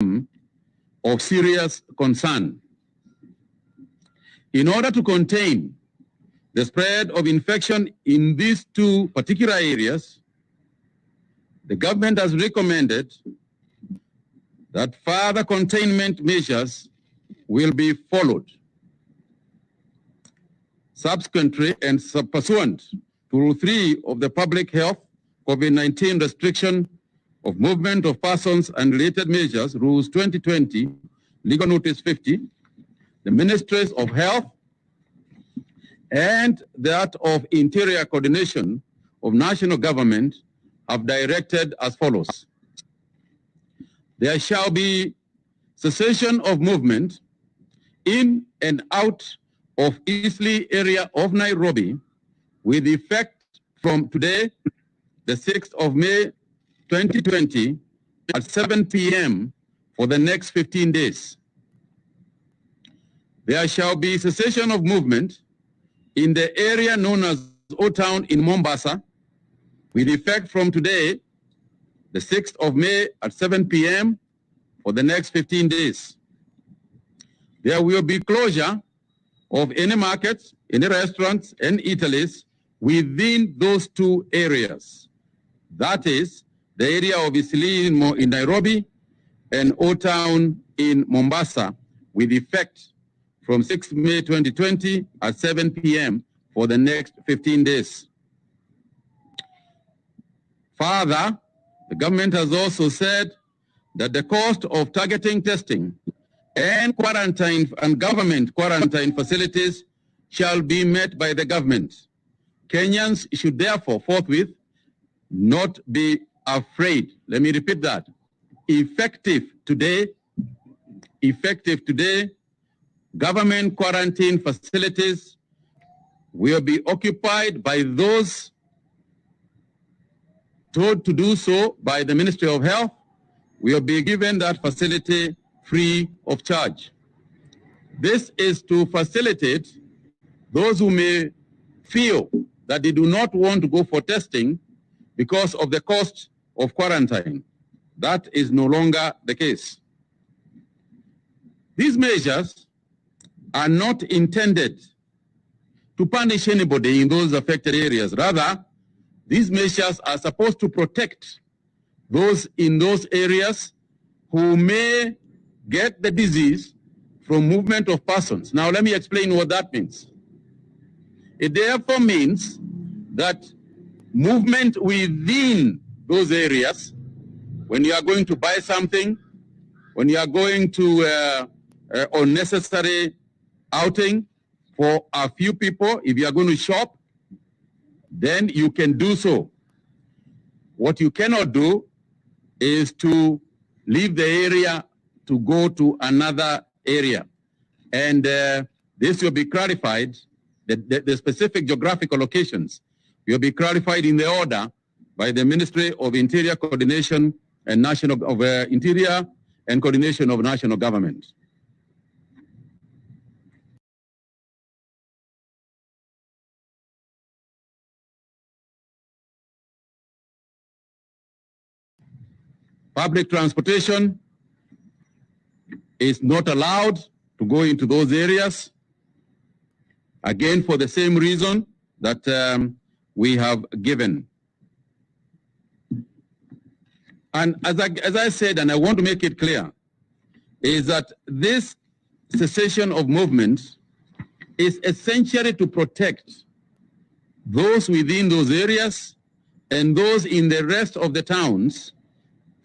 of serious concern. In order to contain the spread of infection in these two particular areas, the government has recommended that further containment measures will be followed. Subsequently and pursuant to Rule 3 of the Public Health COVID-19 Restriction of Movement of Persons and Related Measures, Rules 2020, Legal Notice 50, the Ministries of Health and that of Interior Coordination of National Government have directed as follows. There shall be cessation of movement in and out of Islii area of Nairobi with effect from today, the 6th of May, 2020 at 7 p.m. for the next 15 days. There shall be cessation of movement in the area known as OLDTOWN in Mombasa with effect from today, the 6th of May at 7 p.m. for the next 15 days. There will be closure of any markets, any restaurants and eateries within those two areas. That is the area of Islii in Nairobi and OLDTOWN in Mombasa with effect from 6 May 2020 at 7 p.m. for the next 15 days. Further, the government has also said that the cost of targeting testing and quarantine and government quarantine facilities shall be met by the government. Kenyans should therefore forthwith not be afraid. Let me repeat that. Effective today, government quarantine facilities will be occupied by those told to do so by the Ministry of Health. Will be given that facility free of charge. This is to facilitate those who may feel that they do not want to go for testing because of the cost of quarantine. That is no longer the case. These measures are not intended to punish anybody in those affected areas. Rather, these measures are supposed to protect those in those areas who may get the disease from movement of persons. Now, let me explain what that means. It therefore means that movement within those areas, when you are going to buy something, when you are going to unnecessary outing for a few people, if you are going to shop, then you can do so. What you cannot do is to leave the area to go to another area. And this will be clarified, the specific geographical locations will be clarified in the order by the Ministry of Interior Coordination and Interior and Coordination of National Government. Public transportation is not allowed to go into those areas, again for the same reason that we have given. And as I said, and I want to make it clear, is that this cessation of movement is essentially to protect those within those areas and those in the rest of the towns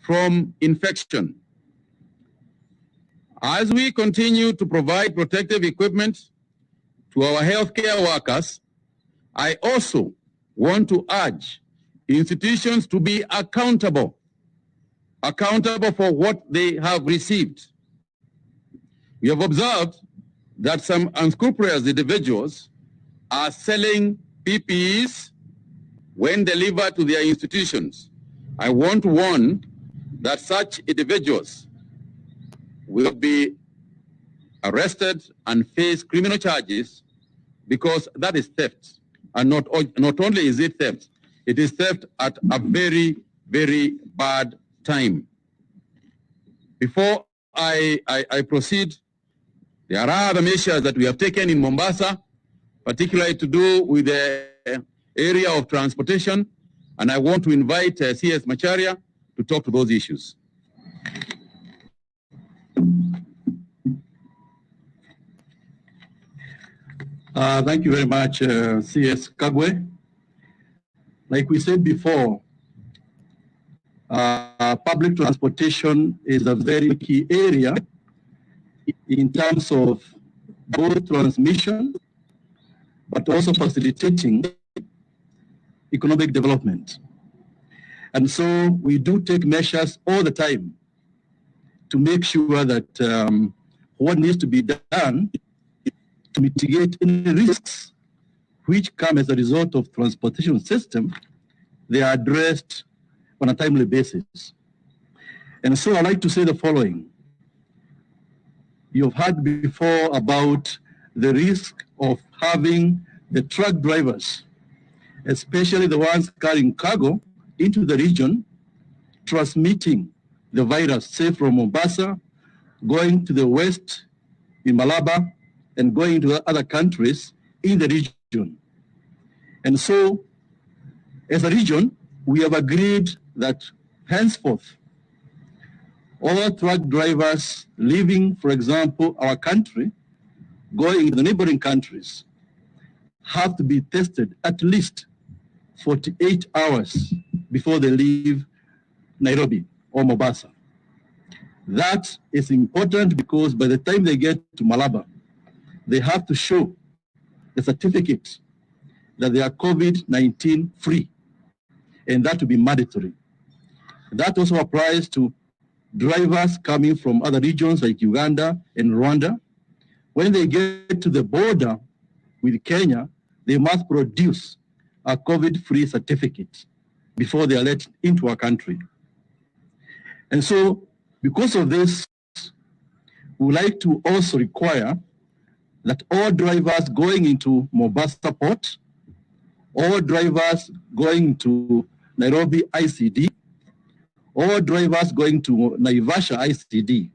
from infection. As we continue to provide protective equipment to our healthcare workers, I also want to urge institutions to be accountable for what they have received. We have observed that some unscrupulous individuals are selling PPEs when delivered to their institutions. I want to warn that such individuals will be arrested and face criminal charges because that is theft. And not only is it theft, it is theft at a very, very bad time. Before I proceed, there are other measures that we have taken in Mombasa, particularly to do with the area of transportation, and I want to invite CS Macharia to talk to those issues. Thank you very much, CS Kagwe. Like we said before, public transportation is a very key area in terms of both transmission, but also facilitating economic development. And so we do take measures all the time to make sure that what needs to be done to mitigate any risks which come as a result of transportation system, they are addressed on a timely basis. And so I'd like to say the following. You've heard before about the risk of having the truck drivers, especially the ones carrying cargo into the region, transmitting the virus, say from Mombasa, going to the west in Malaba, and going to other countries in the region. And so, as a region, we have agreed that henceforth, all truck drivers leaving, for example, our country, going to the neighboring countries, have to be tested at least 48 hours before they leave Nairobi or Mombasa. That is important because by the time they get to Malaba, they have to show the certificate that they are COVID-19 free, and that will be mandatory. That also applies to drivers coming from other regions like Uganda and Rwanda. When they get to the border with Kenya, they must produce a COVID-free certificate before they are let into our country. And so, because of this, we would like to also require that all drivers going into Mombasa Port, all drivers going to Nairobi ICD, all drivers going to Naivasha ICD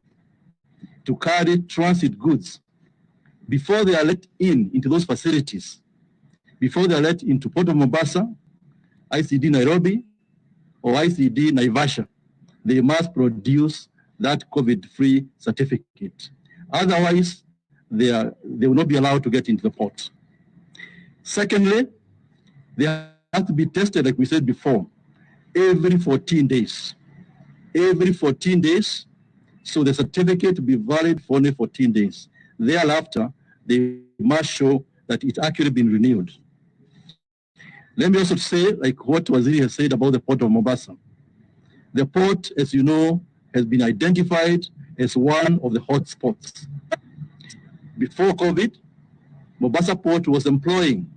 to carry transit goods before they are let into those facilities, before they are let into Port of Mombasa, ICD Nairobi, or ICD Naivasha, they must produce that COVID-free certificate. Otherwise, they will not be allowed to get into the port. Secondly, they have to be tested, like we said before, every 14 days. Every 14 days, so the certificate will be valid for only 14 days. Thereafter, they must show that it's actually been renewed. Let me also say, like what Waziri has said about the port of Mombasa. The port, as you know, has been identified as one of the hotspots. Before COVID, Mombasa Port was employing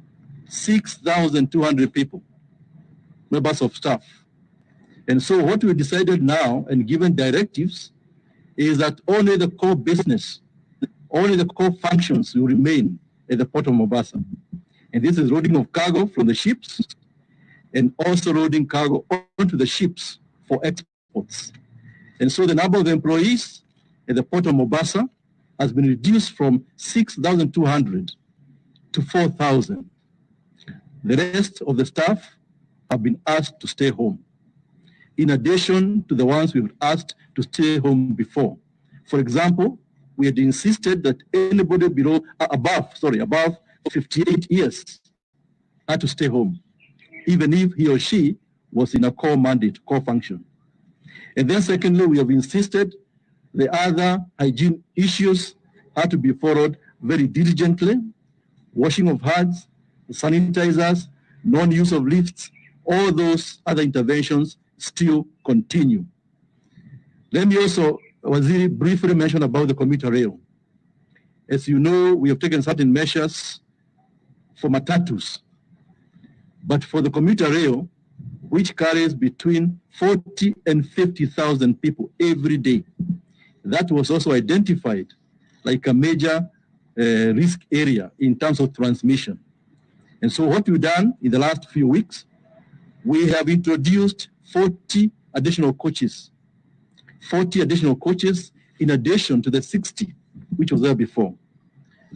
6,200 people, members of staff. And so what we decided now, and given directives, is that only the core business, only the core functions will remain at the Port of Mombasa. And this is loading of cargo from the ships and also loading cargo onto the ships for exports. And so the number of employees at the Port of Mombasa has been reduced from 6,200 to 4,000. The rest of the staff have been asked to stay home, in addition to the ones we've asked to stay home before. For example, we had insisted that anybody above 58 years had to stay home, even if he or she was in a core mandate, core function. And then secondly, we have insisted the other hygiene issues had to be followed very diligently. Washing of hands, sanitizers, non-use of lifts, all those other interventions still continue. Let me also, Waziri, briefly mention about the commuter rail. As you know, we have taken certain measures for matatus, but for the commuter rail, which carries between 40 and 50,000 people every day, that was also identified like a major risk area in terms of transmission. And so what we've done in the last few weeks, we have introduced 40 additional coaches 40 additional coaches in addition to the 60 which was there before.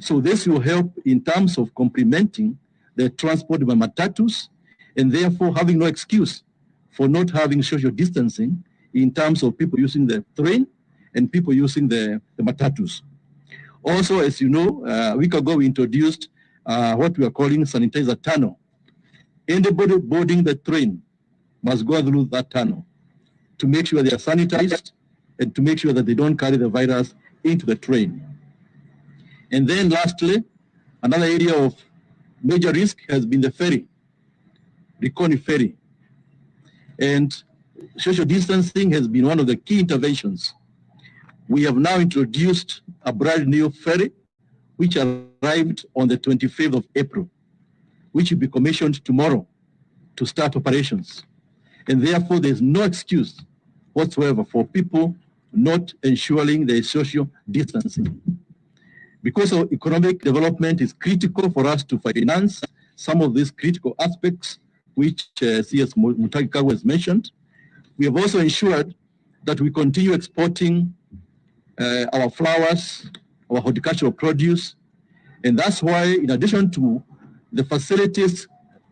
So this will help in terms of complementing the transport by matatus, and therefore having no excuse for not having social distancing in terms of people using the train and people using the matatus. Also, as you know, a week ago we introduced what we are calling sanitizer tunnel. Anybody boarding the train must go through that tunnel to make sure they are sanitized and to make sure that they don't carry the virus into the train. And then lastly, another area of major risk has been the ferry, Likoni ferry. And social distancing has been one of the key interventions. We have now introduced a brand new ferry, which arrived on the 25th of April, which will be commissioned tomorrow to start operations. And therefore, there's no excuse whatsoever for people not ensuring their social distancing. Because of economic development is critical for us to finance some of these critical aspects, which CS Mutagi has mentioned. We have also ensured that we continue exporting our flowers, our horticultural produce, and that's why, in addition to the facilities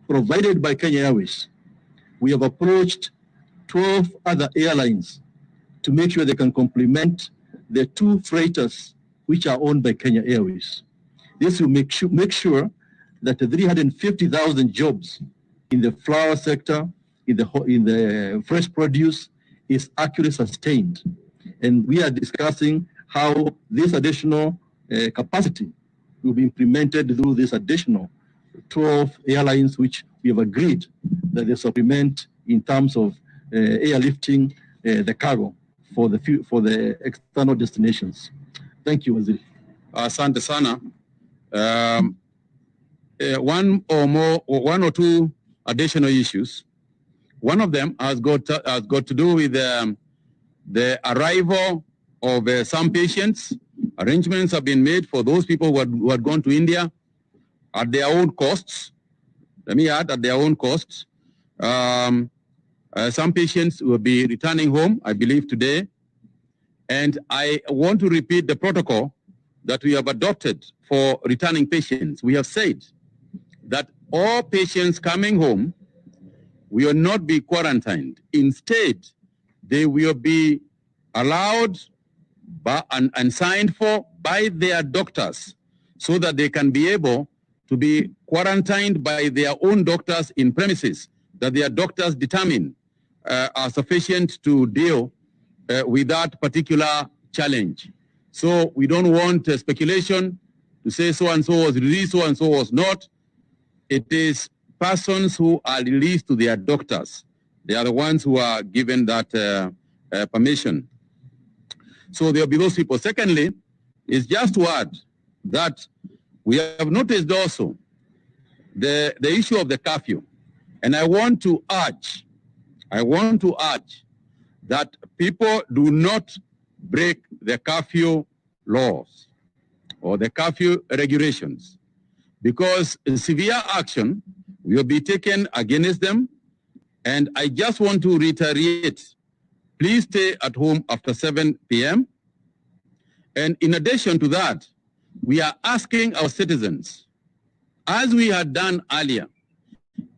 provided by Kenya Airways, we have approached 12 other airlines to make sure they can complement the 2 freighters which are owned by Kenya Airways. This will make sure that the 350,000 jobs in the flower sector, in the fresh produce, is actually sustained. And we are discussing how this additional capacity will be implemented through this additional 12 airlines, which we have agreed that they supplement in terms of airlifting the cargo for the external destinations. Thank you, Waziri. Asante sana. One or two additional issues. One of them has got to do with the arrival of some patients. Arrangements have been made for those people who had gone to India at their own costs. Let me add, at their own costs. Some patients will be returning home, I believe, today. And I want to repeat the protocol that we have adopted for returning patients. We have said that all patients coming home will not be quarantined. Instead, they will be allowed and signed for by their doctors so that they can be able to be quarantined by their own doctors in premises that their doctors determine are sufficient to deal with that particular challenge. So we don't want speculation to say so-and-so was released, so-and-so was not. It is persons who are released to their doctors. They are the ones who are given that permission. So there will be those people. Secondly, is just to add that we have noticed also the issue of the curfew. And I want to urge that people do not break the curfew laws or the curfew regulations, because severe action will be taken against them. And I just want to reiterate, please stay at home after 7 p.m. And in addition to that, we are asking our citizens, as we had done earlier,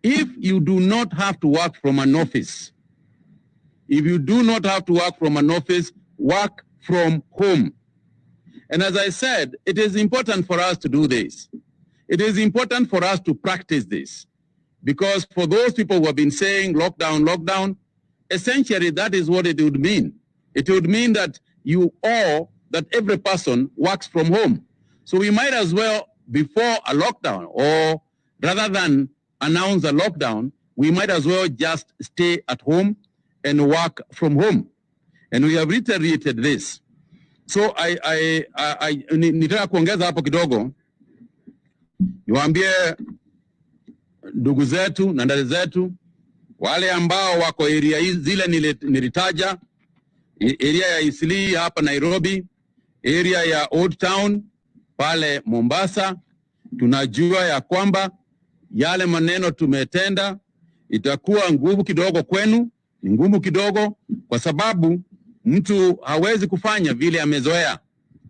if you do not have to work from an office, work from home. And as I said, it is important for us to do this. It is important for us to practice this, because for those people who have been saying lockdown, lockdown, essentially that is what it would mean. It would mean that that every person works from home. So we might as well, before a lockdown, or rather than announce a lockdown, we might as well just stay at home and work from home. And we have reiterated this. So nitaka kuongeza hapo kidogo, niwaambie ndugu zetu na dada zetu wale ambao wako area zile nilitaja, area ya Islii hapa Nairobi, area ya OLDTOWN pale Mombasa, tunajua ya kwamba yale maneno tumetenda itakuwa ngumu kidogo kwenu, ni ngumu kidogo, kwa sababu Mtu hawezi kufanya vile amezoea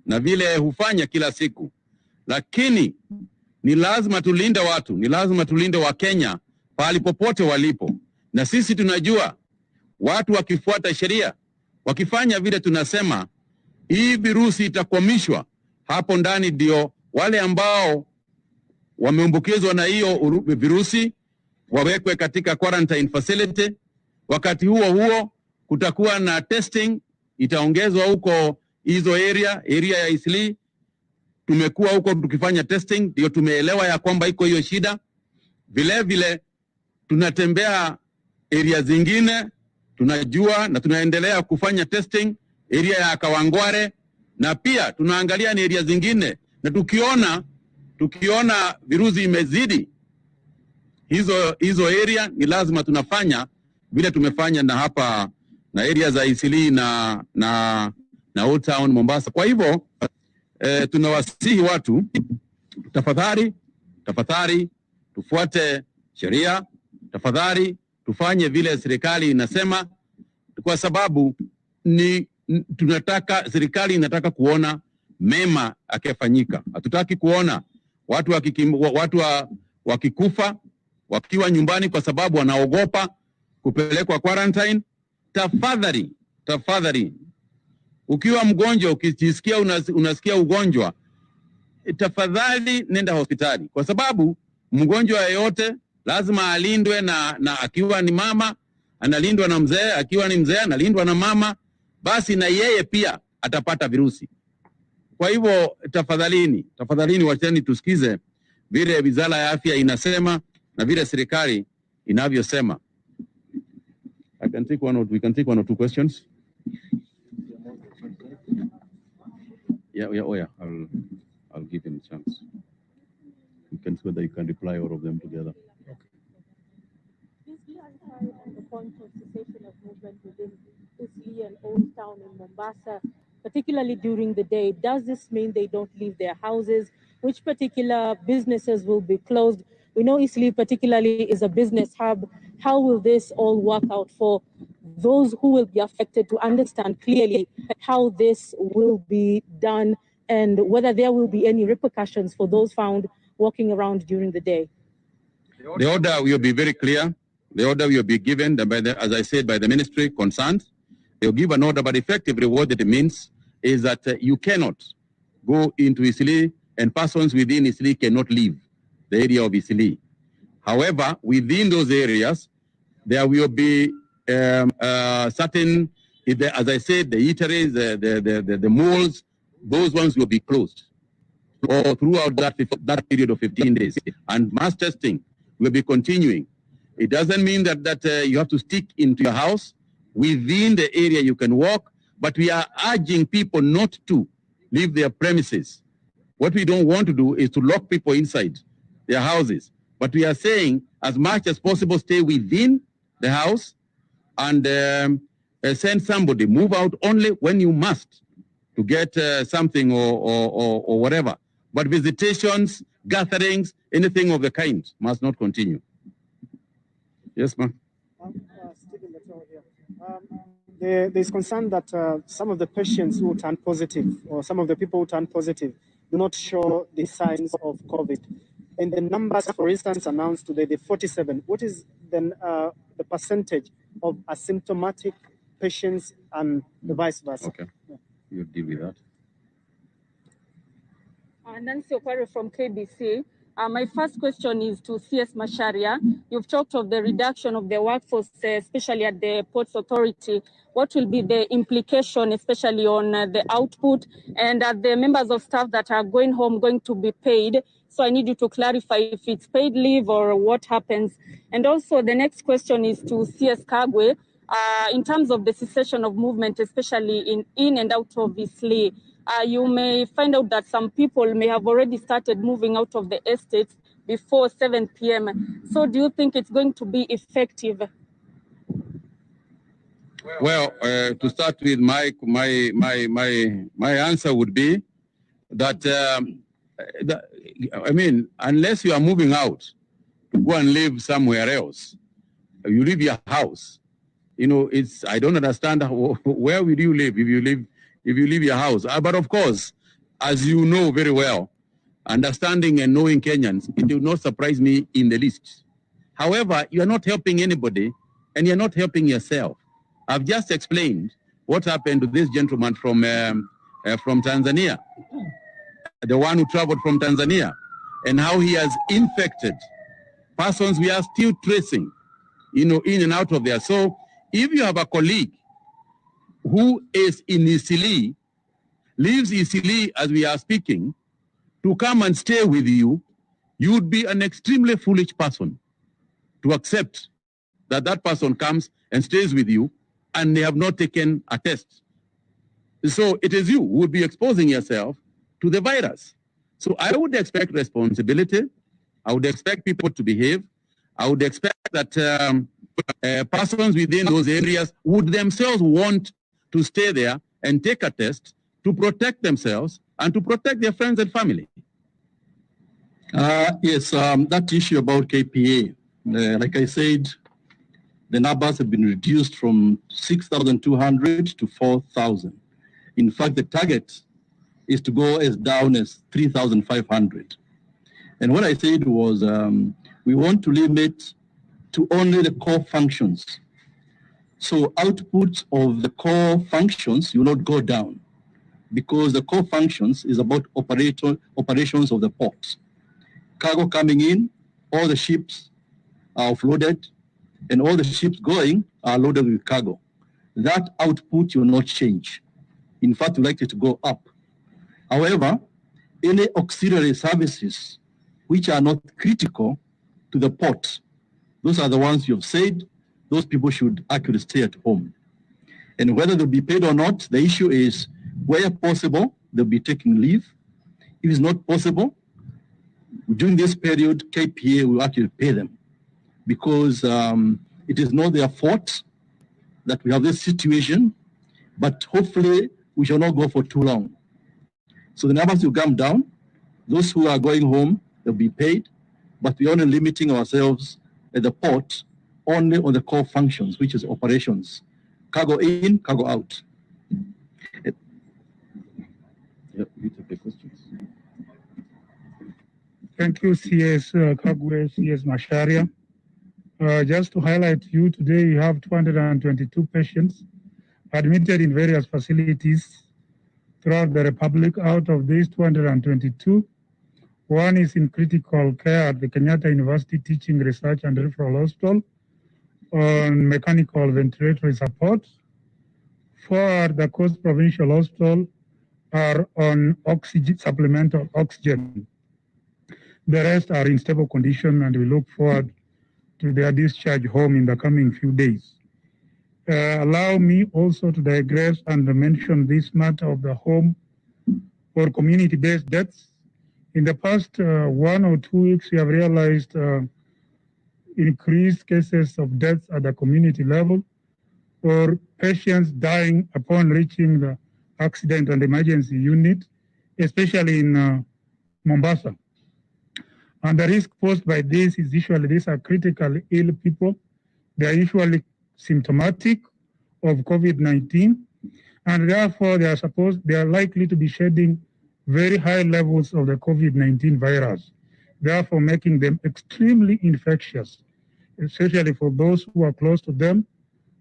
na vile hufanya kila siku, lakini ni lazima tulinde watu, ni lazima tulinde Wakenya pahali popote walipo, na sisi tunajua watu wakifuata sheria, wakifanya vile tunasema, hii virusi itakomishwa. Hapo ndani ndio wale ambao wameambukizwa na hiyo virusi wawekwe katika quarantine facility. Wakati huo huo kutakuwa na testing, itaongezwa huko hizo area ya Islii. Tumekuwa huko tukifanya testing, ndio tumeelewa ya kwamba iko hiyo shida. Vile vile tunatembea area zingine, tunajua na tunaendelea kufanya testing area ya Kawangware, na pia tunaangalia ni area zingine, na tukiona virusi imezidi hizo area, ni lazima tunafanya vile tumefanya na hapa na area za Islii na OLDTOWN Mombasa. Kwa hivyo tunawasihi watu, tafadhali tufuate sheria, tafadhali tufanye vile serikali inasema, kwa sababu serikali inataka kuona mema akifanyika. Hatutaki kuona watu wakikufa wakiwa nyumbani kwa sababu wanaogopa kupelekwa quarantine. Tafadhali, ukiwa mgonjwa, ukijisikia unasikia ugonjwa, tafadhali nenda hospitali, kwa sababu mgonjwa yeyote lazima alindwe, na akiwa ni mama analindwa na mzee, akiwa ni mzee analindwa na mama, basi na yeye pia atapata virusi. Kwa hivyo tafadhalini wacheni tusikize vile Wizara ya Afya inasema na vile serikali inavyosema. We can take one or two questions. Yeah. I'll give him a chance. You can see whether you can reply all of them together. Okay. Please clarify on the point of cessation of movement within Islii and OLDTOWN in Mombasa, particularly during the day. Does this mean they don't leave their houses? Which particular businesses will be closed? We know Islii particularly is a business hub. How will this all work out for those who will be affected, to understand clearly how this will be done and whether there will be any repercussions for those found walking around during the day? The order will be very clear. The order will be given, as I said, by the ministry concerned. They'll give an order, but effectively what it means is that you cannot go into Islii, and persons within Islii cannot leave the area of Islii. However, within those areas, there will be certain, as I said, the eateries, the malls, those ones will be closed or throughout that period of 15 days. And mass testing will be continuing. It doesn't mean that you have to stick into your house. Within the area you can walk, but we are urging people not to leave their premises. What we don't want to do is to lock people inside their houses. But we are saying, as much as possible, stay within the house and send somebody, move out only when you must to get something or whatever. But visitations, gatherings, anything of the kind must not continue. Yes, ma'am. There's concern that some of the patients who turn positive, or some of the people who turn positive, do not show the signs of COVID. And the numbers, for instance, announced today, the 47. What is then the percentage of asymptomatic patients and the vice versa? Okay, you deal with that. Nancy Okware from KBC. My first question is to CS Macharia. You've talked of the reduction of the workforce, especially at the Ports Authority. What will be the implication, especially on the output, and are the members of staff that are going home going to be paid? So I need you to clarify if it's paid leave or what happens. And also the next question is to CS Kagwe. In terms of the cessation of movement, especially in and out of Islii, you may find out that some people may have already started moving out of the estates before 7 p.m. So do you think it's going to be effective? Well, to start with, my answer would be that, I mean, unless you are moving out to go and live somewhere else, you leave your house, You know, I don't understand where will you live if you leave your house. But of course, as you know very well, understanding and knowing Kenyans, it will not surprise me in the least. However, you are not helping anybody and you're not helping yourself. I've just explained what happened to this gentleman from Tanzania, the one who traveled from Tanzania, and how he has infected persons we are still tracing, you know, in and out of there. So if you have a colleague who is in Islii, leaves Islii as we are speaking, to come and stay with you, you would be an extremely foolish person to accept that that person comes and stays with you and they have not taken a test. So it is you who would be exposing yourself to the virus. So I would expect responsibility. I would expect people to behave. I would expect that persons within those areas would themselves want to stay there and take a test to protect themselves and to protect their friends and family. Yes, that issue about KPA, like I said, the numbers have been reduced from 6,200 to 4,000. In fact, the target is to go as down as 3,500. And what I said was we want to limit to only the core functions. So output of the core functions will not go down because the core functions is about operations of the ports. Cargo coming in, all the ships are offloaded, and all the ships going are loaded with cargo. That output will not change. In fact, we like it to go up. However, any auxiliary services which are not critical to the port, those are the ones you've said, those people should actually stay at home. And whether they'll be paid or not, the issue is where possible, they'll be taking leave. If it's not possible, during this period, KPA will actually pay them because it is not their fault that we have this situation, but hopefully we shall not go for too long. So the numbers will come down. Those who are going home, they'll be paid, but we're only limiting ourselves at the port only on the core functions, which is operations. Cargo in, cargo out. Thank you, CS Kagwe, CS Masharia. Just to highlight you, today you have 222 patients admitted in various facilities throughout the Republic. Out of these 222, one is in critical care at the Kenyatta University Teaching, Research and Referral Hospital on mechanical ventilatory support. 4 at the Coast Provincial Hospital are on oxygen, supplemental oxygen. The rest are in stable condition and we look forward to their discharge home in the coming few days. Allow me also to digress and mention this matter of the home or community-based deaths. In the past 1 or 2 weeks, we have realized increased cases of deaths at the community level or patients dying upon reaching the accident and emergency unit, especially in Mombasa. And the risk posed by this is usually these are critically ill people. They are usually symptomatic of COVID-19, and therefore they are likely to be shedding very high levels of the COVID-19 virus, therefore making them extremely infectious, especially for those who are close to them,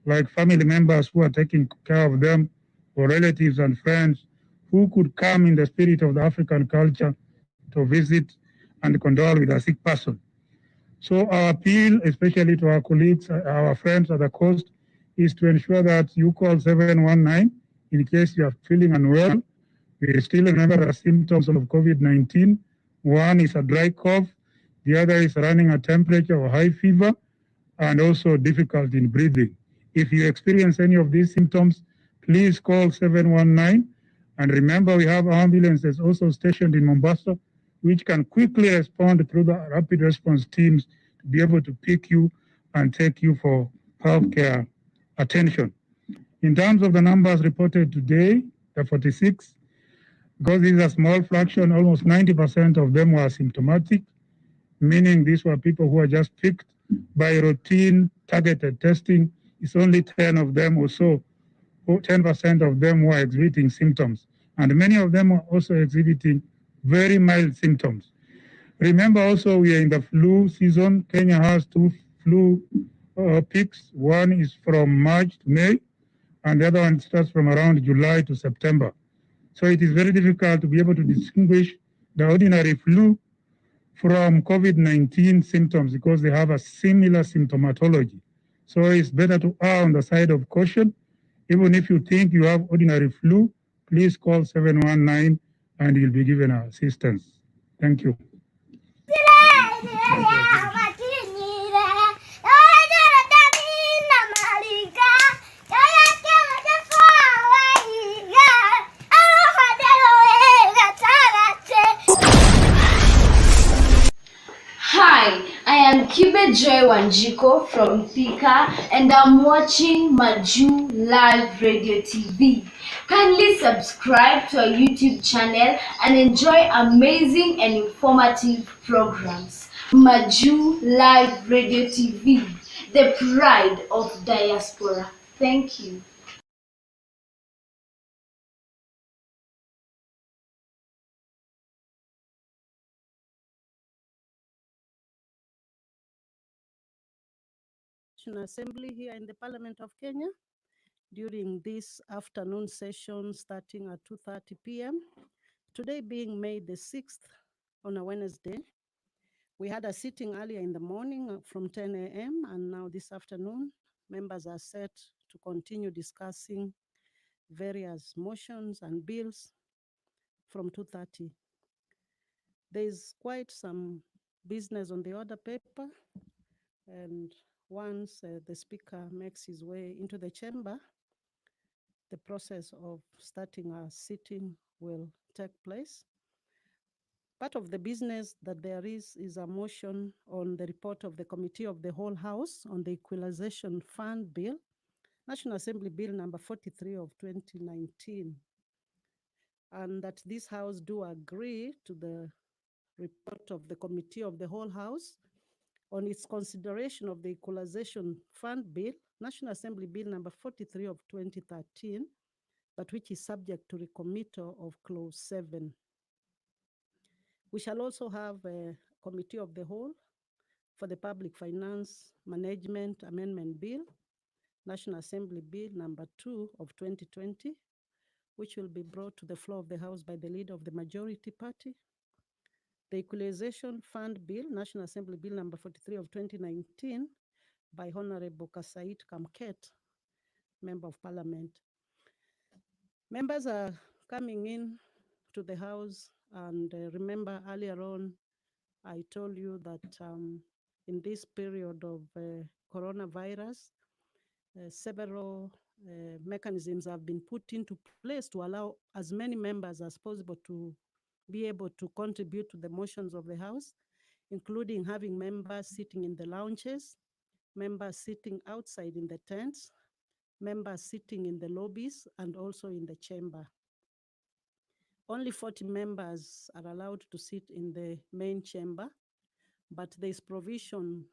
like family members who are taking care of them, or relatives and friends who could come in the spirit of the African culture to visit and condole with a sick person. So our appeal, especially to our colleagues, our friends at the coast, is to ensure that you call 719 in case you are feeling unwell. We still remember the symptoms of COVID-19. One is a dry cough, the other is running a temperature or high fever, and also difficulty in breathing. If you experience any of these symptoms, please call 719. And remember, we have ambulances also stationed in Mombasa, which can quickly respond through the rapid response teams to be able to pick you and take you for healthcare attention. In terms of the numbers reported today, the 46, because this is a small fraction, almost 90% of them were symptomatic, meaning these were people who were just picked by routine targeted testing it's only 10 of them or so, or 10% of them who are exhibiting symptoms. And many of them are also exhibiting very mild symptoms. Remember also, we are in the flu season. Kenya has two flu peaks. One is from March to May, and the other one starts from around July to September. So it is very difficult to be able to distinguish the ordinary flu from COVID-19 symptoms because they have a similar symptomatology. So it's better to err on the side of caution. Even if you think you have ordinary flu, please call 719 and you'll be given assistance. Thank you. Hi, I am Kibe Joy Wanjiko from Thika and I'm watching Maju Live Radio TV. Kindly subscribe to our YouTube channel and enjoy amazing and informative programs. Maju Live Radio TV, the pride of diaspora. Thank you. National Assembly here in the Parliament of Kenya during this afternoon session starting at 2:30 p.m. Today being May the 6th on a Wednesday. We had a sitting earlier in the morning from 10 a.m. and now this afternoon members are set to continue discussing various motions and bills from 2:30. There's quite some business on the order paper, and once the speaker makes his way into the chamber, the process of starting our sitting will take place. Part of the business that there is a motion on the report of the Committee of the Whole House on the Equalization Fund Bill, National Assembly Bill number 43 of 2019, and that this House do agree to the report of the Committee of the Whole House on its consideration of the Equalization Fund Bill, National Assembly Bill number 43 of 2013, but which is subject to recommittal of Clause 7. We shall also have a Committee of the Whole for the Public Finance Management Amendment Bill, National Assembly Bill number 2 of 2020, which will be brought to the floor of the House by the leader of the majority party. The Equalization Fund Bill, National Assembly Bill number 43 of 2019 by Honorable Kasait Kamket, Member of Parliament. Members are coming in to the House, and remember earlier on, I told you that in this period of coronavirus, several mechanisms have been put into place to allow as many members as possible to be able to contribute to the motions of the House, including having members sitting in the lounges, members sitting outside in the tents, members sitting in the lobbies, and also in the chamber. Only 40 members are allowed to sit in the main chamber, but there is provision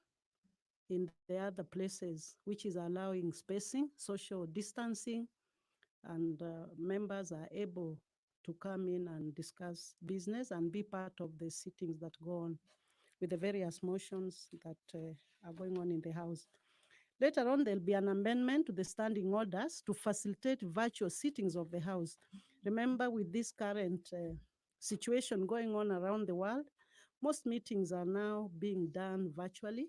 in the other places which is allowing spacing, social distancing, and members are able to come in and discuss business and be part of the sittings that go on with the various motions that are going on in the House. Later on, there'll be an amendment to the standing orders to facilitate virtual sittings of the House. Remember, with this current situation going on around the world, most meetings are now being done virtually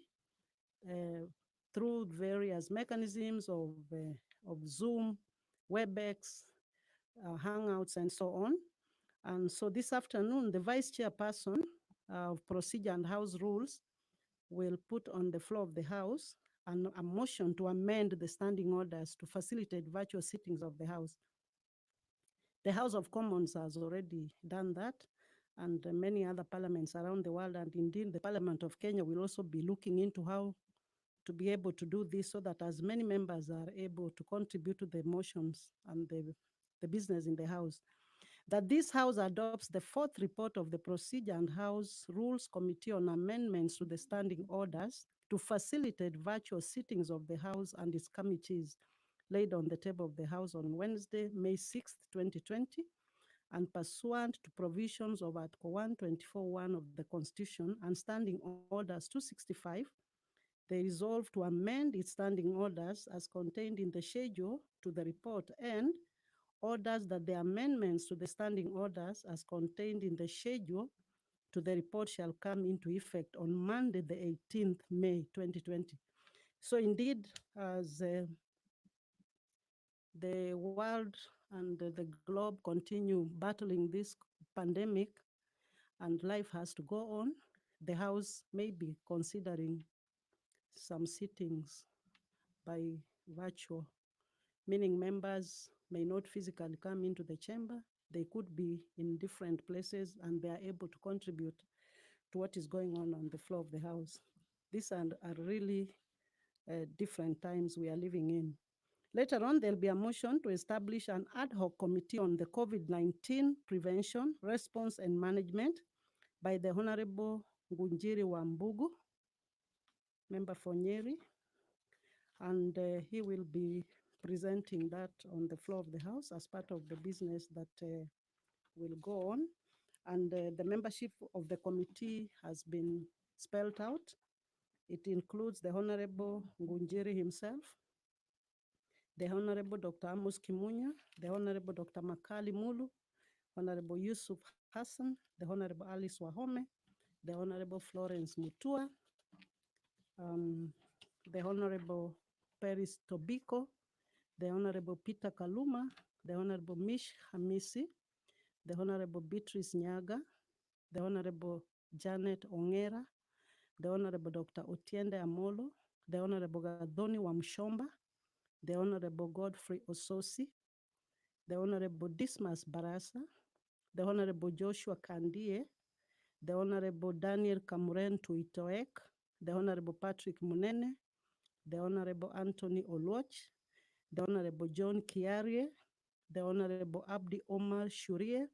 through various mechanisms of Zoom, WebEx, Hangouts, and so on. And so this afternoon, the Vice Chairperson of Procedure and House Rules will put on the floor of the House a motion to amend the standing orders to facilitate virtual sittings of the House. The House of Commons has already done that, and many other parliaments around the world, and indeed the Parliament of Kenya will also be looking into how to be able to do this so that as many members are able to contribute to the motions and the business in the House. That this House adopts the fourth report of the Procedure and House Rules Committee on amendments to the standing orders to facilitate virtual sittings of the House and its committees laid on the table of the House on Wednesday, May 6, 2020, and pursuant to provisions of Article 124(1) of the Constitution and Standing Orders 265, they resolve to amend its standing orders as contained in the schedule to the report and orders that the amendments to the standing orders as contained in the schedule to the report shall come into effect on Monday, the 18th May 2020. So indeed, as the world and the globe continue battling this pandemic and life has to go on, the House may be considering some sittings by virtual, meaning members may not physically come into the chamber. They could be in different places and they are able to contribute to what is going on the floor of the House. These are really different times we are living in. Later on, there'll be a motion to establish an ad hoc committee on the COVID-19 prevention, response, and management by the Honorable Ngunjiri Wambugu, member for Nyeri, and he will be presenting that on the floor of the House as part of the business that will go on. And the membership of the committee has been spelled out. It includes the Honorable Ngunjiri himself, the Honorable Dr. Amos Kimunya, the Honorable Dr. Makali Mulu, Honorable Yusuf Hassan, the Honorable Alice Wahome, the Honorable Florence Mutua, the Honorable Peris Tobiko, the Honorable Peter Kaluma, the Honorable Mish Hamisi, the Honorable Beatrice Nyaga, the Honorable Janet Ongera, the Honorable Dr. Otiende Amolo, the Honorable Gadoni Wamshomba, the Honorable Godfrey Ososi, the Honorable Dismas Barasa, the Honorable Joshua Kandie, the Honorable Daniel Kamuren Tuitoek, the Honorable Patrick Munene, the Honorable Anthony Oluoch, the Honorable John Kiarie, the Honorable Abdi Omar Shurie,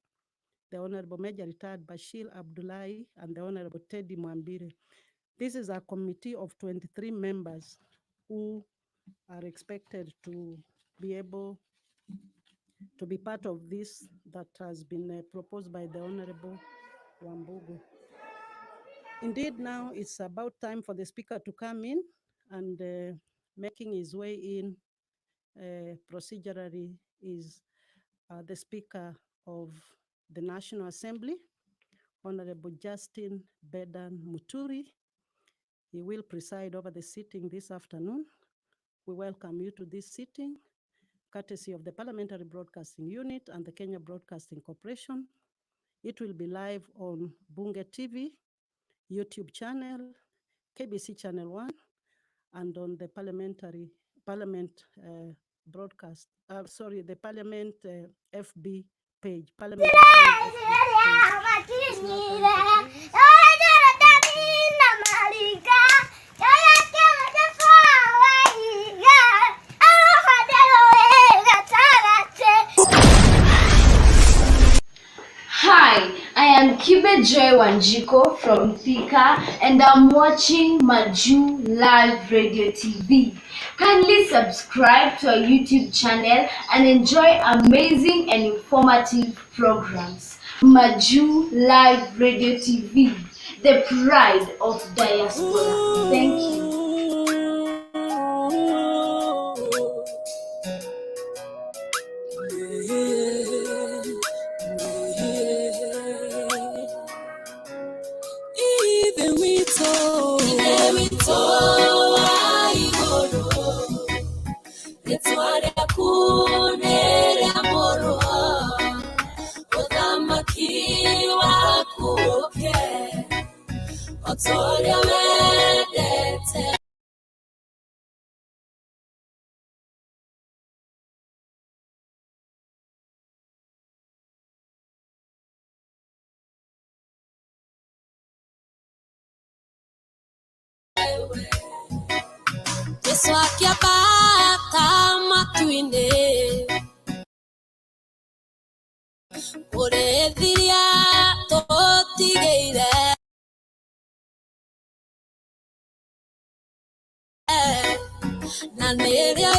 the Honorable Major Retired Bashir Abdullahi, and the Honorable Teddy Mwambire. This is a committee of 23 members who are expected to be able to be part of this that has been proposed by the Honorable Wambugu. Indeed, now it's about time for the Speaker to come in and making his way in procedurally is the Speaker of the National Assembly, Honorable Justin Bedan Muturi. He will preside over the sitting this afternoon. We welcome you to this sitting, courtesy of the Parliamentary Broadcasting Unit and the Kenya Broadcasting Corporation. It will be live on Bunge TV, YouTube channel, KBC Channel 1, and on the Parliament broadcast, the Parliament FB page. Parliament Hi, I am Kibe Joy Wanjiko from Thika and I'm watching Maju Live Radio TV. Kindly subscribe to our YouTube channel and enjoy amazing and informative programs. Maju Live Radio TV, the pride of diaspora. Thank you. and area